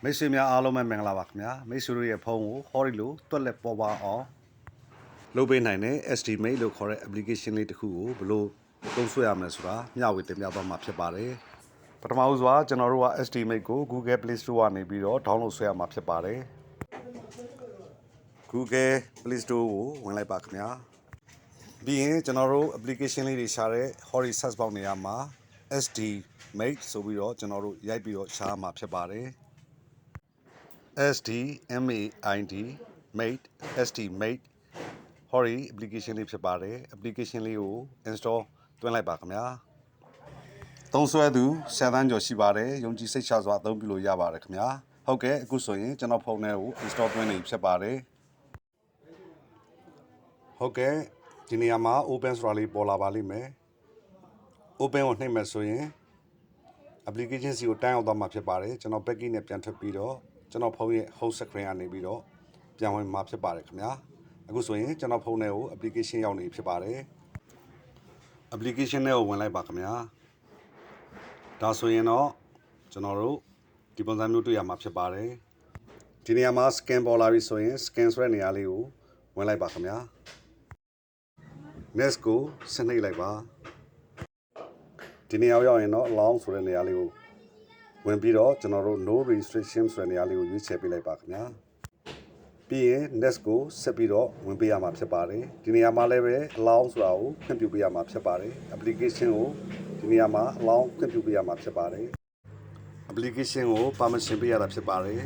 မိတ်ဆွေများအားလုံးပဲမင်္ဂလာပါခင်ဗျာမိတ်ဆွေတို့ရဲ့ဖုန်းကိုဟောဒီလိုတွက်လက်ပေါ်ပါအောင်လုပ်ပေးနိုင်တဲ့ estimate လို့ခေါ်တဲ့ application လေးတစ်ခုကိုဘယ်လိုသုံးစွဲရမလဲဆိုတာမျှဝေတင်ပြသွားမှာဖြစ်ပါတယ်ပထမဦးစွာကျွန်တော်တို့က estimate ကို Google Play Store ကနေပြီးတော့ download ဆွဲရမှာဖြစ်ပါတယ် Google Play Store ကိုဝင်လိုက်ပါခင်ဗျာပြီးရင်ကျွန်တော်တို့ application လေးတွေရှာတဲ့ဟောဒီ search box နေရာမှာ estimate ဆိုပြီးတော့ကျွန်တော်တို့ရိုက်ပြီးတော့ရှာမှာဖြစ်ပါတယ် estimate ဟောဒီ application လေးဖြစ်ပါတယ် application လေးကို install သွင်းလိုက်ပါခင်ဗျာသုံးစွဲသူ10သန်းကျော်ရှိပါတယ်ယုံကြည်စိတ်ချစွာအသုံးပြုလို့ရပါတယ်ခင်ဗျာဟုတ်ကဲ့အခုဆိုရင်ကျွန်တော်ဖုန်းထဲကို install သွင်းနေဖြစ်ပါတယ်ဟုတ်ကဲ့ဒီနေရာမှာ open ဆိုတာလေးပေါ်လာပါလိမ့်မယ် open ကိုနှိပ်မယ်ဆိုရင် application စီကိုတန်းရောက်သွားမှာဖြစ်ပါတယ်ကျွန်တော် backend နဲ့ပြန်ထွက်ပြီးတော့ကျွန်တော်ဖုန်းရဲ့ home screen ကနေပြီးတော့ပြန်ဝင်မှာဖြစ်ပါတယ်ခင်ဗျာအခုဆိုရင်ကျွန်တော်ဖုန်းထဲကို application ရောက်နေဖြစ်ပါတယ် application ထဲကိုဝင်လိုက်ပါခင်ဗျာဒါဆိုရင်တော့ကျွန်တော်တို့ဒီပုံစံမျိုးတွေ့ရမှာဖြစ်ပါတယ်ဒီနေရာမှာ scan ပေါ်လာပြီဆိုရင် scan ဆိုတဲ့နေရာလေးကိုဝင်လိုက်ပါခင်ဗျာ next ကိုဆက်နှိပ်လိုက်ပါဒီနေရာရောက်ရင်တော့ allow ဆိုတဲ့နေရာလေးကိုဝင်ပြီးတော့ကျွန်တော်တို့ no restriction ဆိုတဲ့နေရာလေးကိုရွေးချယ်ပေးလိုက်ပါခင်ဗျာပြီးရင် next ကိုဆက်ပြီးတော့ဝင်ပေးရမှာဖြစ်ပါတယ်ဒီနေရာမှာလည်းပဲ allow ဆိုတာကိုခွင့်ပြုပေးရမှာဖြစ်ပါတယ် application ကိုဒီနေရာမှာ allow ခွင့်ပြုပေးရမှာဖြစ်ပါတယ် application ကို permission ပေးရတာဖြစ်ပါတယ်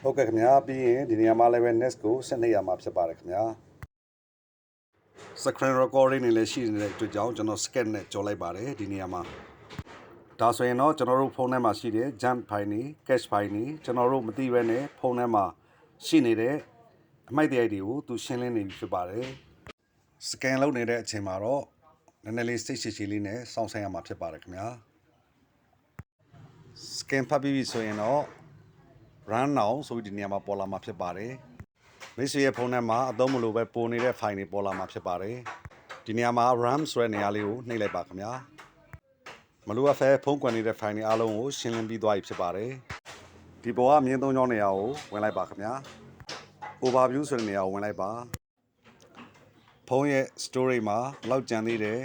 ဟုတ်ကဲ့ခင်ဗျာပြီးရင်ဒီနေရာမှာလည်းပဲ next ကိုဆက်နှိပ်ရမှာဖြစ်ပါတယ်ခင်ဗျာ screen recording နဲ့လည်းရှိနေတဲ့အတွက်ကြောင့်ကျွန်တော် scan နဲ့ကြော်လိုက်ပါတယ်ဒီနေရာမှာဒါဆိုရင်တော့ကျွန်တော်တို့ဖုန်းထဲမှာရှိတဲ့ junk file တွေ cache file တွေကျွန်တော်တို့မသိဘဲနဲ့ဖုန်းထဲမှာရှိနေတဲ့အမိုက်တွေတွေကိုသူရှင်းလင်းနေပြီဖြစ်ပါတယ် scan လုပ်နေတဲ့အချိန်မှာတော့နည်းနည်းလေးစိတ်ရှည်ရှည်လေးနဲ့စောင့်ဆိုင်းရမှာဖြစ်ပါတယ်ခင်ဗျာ scan ဖတ်ပြီးပြီဆိုရင်တော့ run now ဆိုပြီးဒီနေရာမှာပေါ်လာမှာဖြစ်ပါတယ်မိတ်ဆွေရဲ့ဖုန်းထဲမှာအသုံးမလို့ပဲပိုနေတဲ့ file တွေပေါ်လာမှာဖြစ်ပါတယ်ဒီနေရာမှာ RAM ဆိုတဲ့နေရာလေးကိုနှိပ်လိုက်ပါခင်ဗျာမလိုအပ်ဖဲဖုန်းကွန်နေတဲ့ file တွေအားလုံးကိုရှင်းလင်းပြီးသွားပြီဖြစ်ပါတယ်ဒီပေါ်ကမြင်းသုံးချောင်းနေရာကိုဝင်လိုက်ပါခင်ဗျာ overview ဆိုတဲ့နေရာကိုဝင်လိုက်ပါဖုန်းရဲ့ storage မှာဘယ်လောက်ကျန်သေးတယ်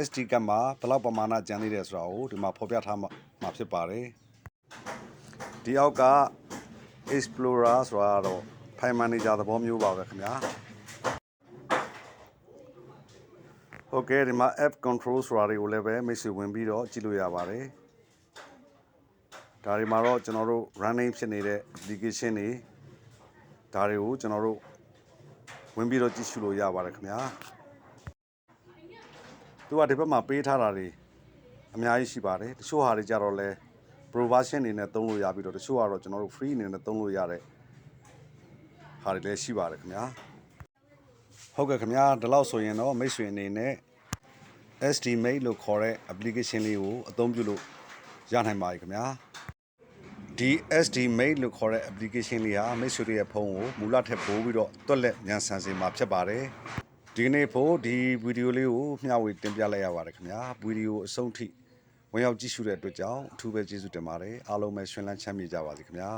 SD card မှာဘယ်လောက်ပမာဏကျန်သေးတယ်ဆိုတာကိုဒီမှာဖော်ပြထားမှာဖြစ်ပါတယ်ဒီအောက်က explorer ဆိုတာတော့ file manager သဘောမျိုးပါပဲခင်ဗျာဟုတ်ကဲ့ဒီမှာ app control ဆိုတာတွေကိုလည်းပဲမိတ်ဆွေဝင်ပြီးတော့ကြည့်လို့ရပါတယ်ဒါတွေမှာတော့ကျွန်တော်တို့ running ဖြစ်နေတဲ့ application တွေဒါတွေကိုကျွန်တော်တို့ဝင်ပြီးတော့ကြည့်ရှုလို့ရပါတယ်ခင်ဗျာသူကဒီဘက်မှာပေးထားတာတွေအများကြီးရှိပါတယ်တချို့ဟာတွေကြတော့လဲ pro version အနေနဲ့သုံးလို့ရပြီးတော့တချို့ကတော့ကျွန်တော်တို့ free အနေနဲ့သုံးလို့ရတဲ့ဟာတွေလည်းရှိပါတယ်ခင်ဗျာဟုတ်ကဲ့ခင်ဗျာဒီလောက်ဆိုရင်တော့မိတ်ဆွေအနေနဲ့ estimate လို့ခေါ်တဲ့ application လေးကိုအသုံးပြုလို့ရနိုင်ပါပြီခင်ဗျာဒီ estimate လို့ခေါ်တဲ့ application လေးဟာမိတ်ဆွေတွေရဲ့ဖုန်းကိုမူလထက်ပိုပြီးတော့တွက်လက်မြန်ဆန်စေမှာဖြစ်ပါတယ်ဒီနေ့ဖို့ဒီဗီဒီယိုလေးကိုမျှဝေတင်ပြလိုက်ရပါတယ်ခင်ဗျာဗီဒီယိုအဆုံးထိဝင်ရောက်ကြည့်ရှုတဲ့အတွက်ကြောင့်အထူးပဲကျေးဇူးတင်ပါတယ်အားလုံးပဲရှင်လန်းချမ်းမြေ့ကြပါစေခင်ဗျာ